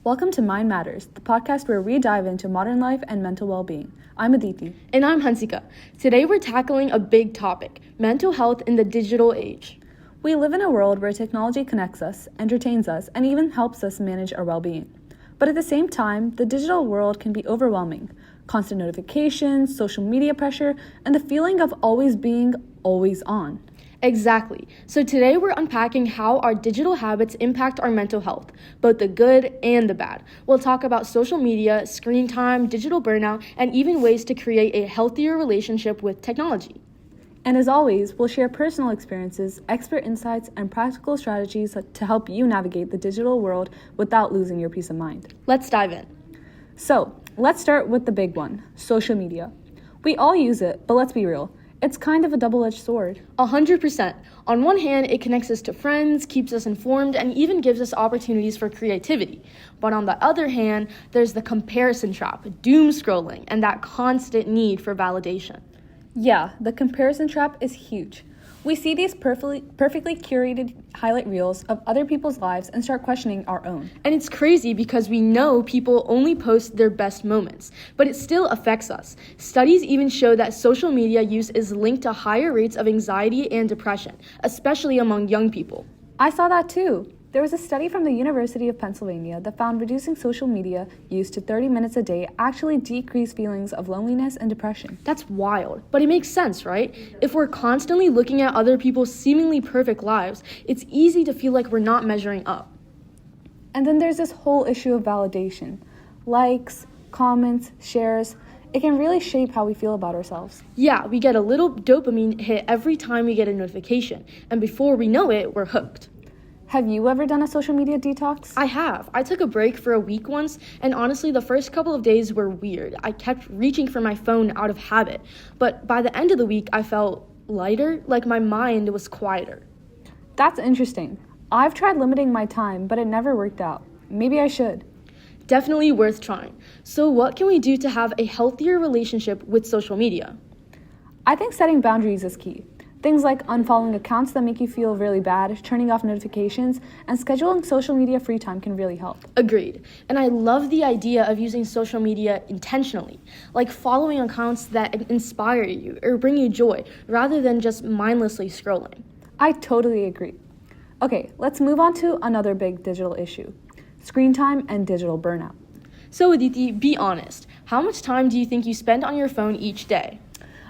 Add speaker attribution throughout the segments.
Speaker 1: Welcome to Mind Matters, the podcast where we dive into modern life and mental well-being. I'm Aditi.
Speaker 2: And I'm Hansika. Today we're tackling a big topic, mental health in the digital age.
Speaker 1: We live in a world where technology connects us, entertains us, and even helps us manage our well-being. But at the same time, the digital world can be overwhelming. Constant notifications, social media pressure, and the feeling of always being always on.
Speaker 2: Exactly. So today we're unpacking how our digital habits impact our mental health, both the good and the bad. We'll talk about social media, screen time, digital burnout, and even ways to create a healthier relationship with technology.
Speaker 1: And as always, we'll share personal experiences, expert insights, and practical strategies to help you navigate the digital world without losing your peace of mind.
Speaker 2: Let's dive in.
Speaker 1: So, let's start with the big one, social media. We all use it, but let's be real. It's kind of a double-edged sword.
Speaker 2: 100%. On one hand, it connects us to friends, keeps us informed, and even gives us opportunities for creativity. But on the other hand, there's the comparison trap, doom scrolling, and that constant need for validation.
Speaker 1: Yeah, the comparison trap is huge. We see these perfectly curated highlight reels of other people's lives and start questioning our own.
Speaker 2: And it's crazy because we know people only post their best moments, but it still affects us. Studies even show that social media use is linked to higher rates of anxiety and depression, especially among young people.
Speaker 1: I saw that too. There was a study from the University of Pennsylvania that found reducing social media use to 30 minutes a day actually decreased feelings of loneliness and depression.
Speaker 2: That's wild, but it makes sense, right? If we're constantly looking at other people's seemingly perfect lives, it's easy to feel like we're not measuring up.
Speaker 1: And then there's this whole issue of validation. Likes, comments, shares. It can really shape how we feel about ourselves.
Speaker 2: Yeah, we get a little dopamine hit every time we get a notification, and before we know it, we're hooked.
Speaker 1: Have you ever done a social media detox?
Speaker 2: I have. I took a break for a week once, and honestly, the first couple of days were weird. I kept reaching for my phone out of habit, but by the end of the week, I felt lighter, like my mind was quieter.
Speaker 1: That's interesting. I've tried limiting my time, but it never worked out. Maybe I should.
Speaker 2: Definitely worth trying. So what can we do to have a healthier relationship with social media?
Speaker 1: I think setting boundaries is key. Things like unfollowing accounts that make you feel really bad, turning off notifications, and scheduling social media free time can really help.
Speaker 2: Agreed. And I love the idea of using social media intentionally, like following accounts that inspire you or bring you joy, rather than just mindlessly scrolling.
Speaker 1: I totally agree. Okay, let's move on to another big digital issue, screen time and digital burnout.
Speaker 2: So Aditi, be honest. How much time do you think you spend on your phone each day?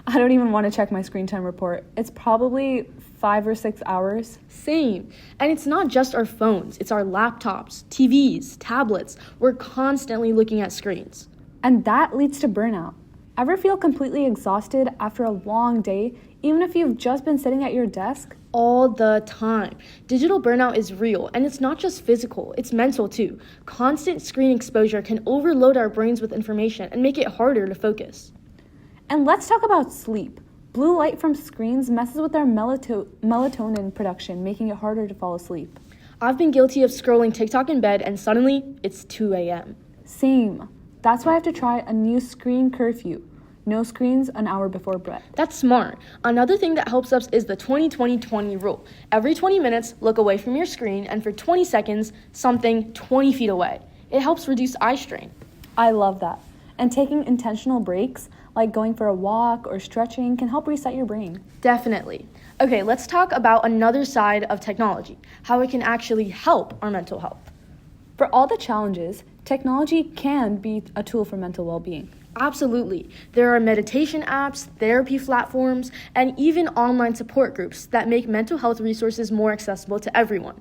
Speaker 1: I don't even want to check my screen time report. It's probably 5 or 6 hours.
Speaker 2: Same. And it's not just our phones. It's our laptops, TVs, tablets. We're constantly looking at screens.
Speaker 1: And that leads to burnout. Ever feel completely exhausted after a long day, even if you've just been sitting at your desk?
Speaker 2: All the time. Digital burnout is real, and it's not just physical, it's mental too. Constant screen exposure can overload our brains with information and make it harder to focus.
Speaker 1: And let's talk about sleep. Blue light from screens messes with our melatonin production, making it harder to fall asleep.
Speaker 2: I've been guilty of scrolling TikTok in bed, and suddenly it's 2 a.m.
Speaker 1: Same. That's why I have to try a new screen curfew. No screens an hour before bed.
Speaker 2: That's smart. Another thing that helps us is the 20-20-20 rule. Every 20 minutes, look away from your screen, and for 20 seconds, something 20 feet away. It helps reduce eye strain.
Speaker 1: I love that. And taking intentional breaks, like going for a walk or stretching, can help reset your brain.
Speaker 2: Definitely. Okay, let's talk about another side of technology, how it can actually help our mental health.
Speaker 1: For all the challenges, technology can be a tool for mental well-being.
Speaker 2: Absolutely. There are meditation apps, therapy platforms, and even online support groups that make mental health resources more accessible to everyone.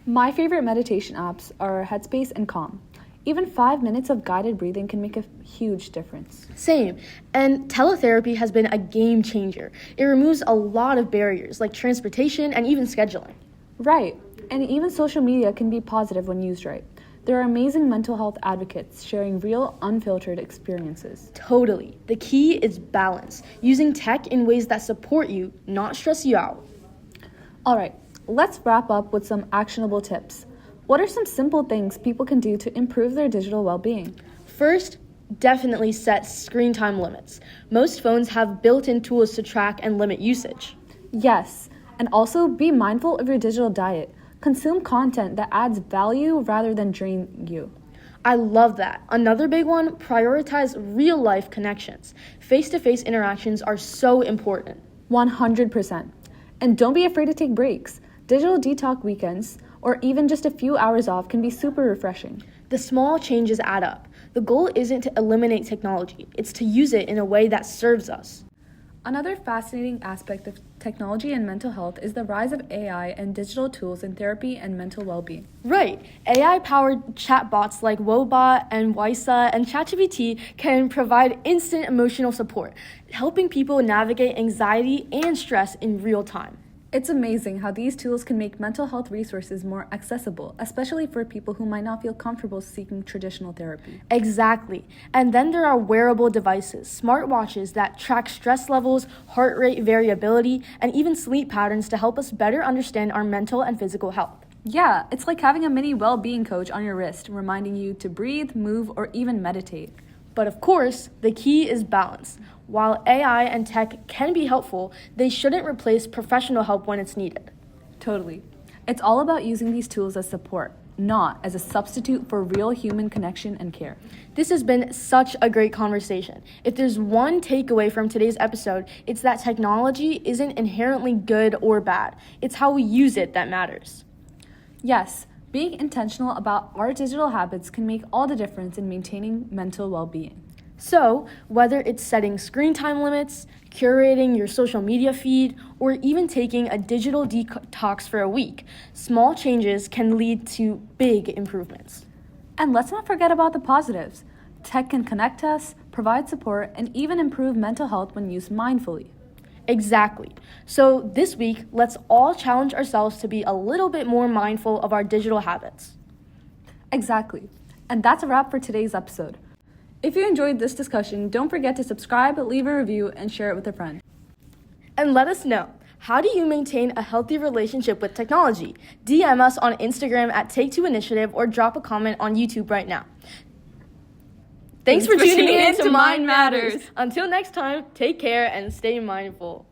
Speaker 1: My favorite meditation apps are Headspace and Calm. Even 5 minutes of guided breathing can make a huge difference.
Speaker 2: Same. And teletherapy has been a game changer. It removes a lot of barriers like transportation and even scheduling.
Speaker 1: Right. And even social media can be positive when used right. There are amazing mental health advocates sharing real, unfiltered experiences.
Speaker 2: Totally. The key is balance, using tech in ways that support you, not stress you out.
Speaker 1: All right, let's wrap up with some actionable tips. What are some simple things people can do to improve their digital well-being?
Speaker 2: First, definitely set screen time limits. Most phones have built-in tools to track and limit usage.
Speaker 1: Yes, and also be mindful of your digital diet. Consume content that adds value rather than drain you.
Speaker 2: I love that. Another big one, prioritize real-life connections. Face-to-face interactions are so important.
Speaker 1: 100%. And don't be afraid to take breaks. Digital detox weekends, or even just a few hours off, can be super refreshing.
Speaker 2: The small changes add up. The goal isn't to eliminate technology, it's to use it in a way that serves us.
Speaker 1: Another fascinating aspect of technology and mental health is the rise of AI and digital tools in therapy and mental well-being.
Speaker 2: Right. AI-powered chatbots like Wobot and Wysa and ChatGPT can provide instant emotional support, helping people navigate anxiety and stress in real time.
Speaker 1: It's amazing how these tools can make mental health resources more accessible, especially for people who might not feel comfortable seeking traditional therapy.
Speaker 2: Exactly. And then there are wearable devices, smartwatches that track stress levels, heart rate variability, and even sleep patterns to help us better understand our mental and physical health.
Speaker 1: Yeah, it's like having a mini well-being coach on your wrist, reminding you to breathe, move, or even meditate.
Speaker 2: But of course, the key is balance. While AI and tech can be helpful, they shouldn't replace professional help when it's needed.
Speaker 1: Totally. It's all about using these tools as support, not as a substitute for real human connection and care.
Speaker 2: This has been such a great conversation. If there's one takeaway from today's episode, it's that technology isn't inherently good or bad. It's how we use it that matters.
Speaker 1: Yes, being intentional about our digital habits can make all the difference in maintaining mental well-being.
Speaker 2: So, whether it's setting screen time limits, curating your social media feed, or even taking a digital detox for a week, small changes can lead to big improvements.
Speaker 1: And let's not forget about the positives. Tech can connect us, provide support, and even improve mental health when used mindfully.
Speaker 2: Exactly. So this week, let's all challenge ourselves to be a little bit more mindful of our digital habits.
Speaker 1: Exactly. And that's a wrap for today's episode. If you enjoyed this discussion, don't forget to subscribe, leave a review, and share it with a friend.
Speaker 2: And let us know, how do you maintain a healthy relationship with technology? DM us on Instagram at Take2Initiative or drop a comment on YouTube right now. Thanks for tuning in to Mind Matters. Until next time, take care and stay mindful.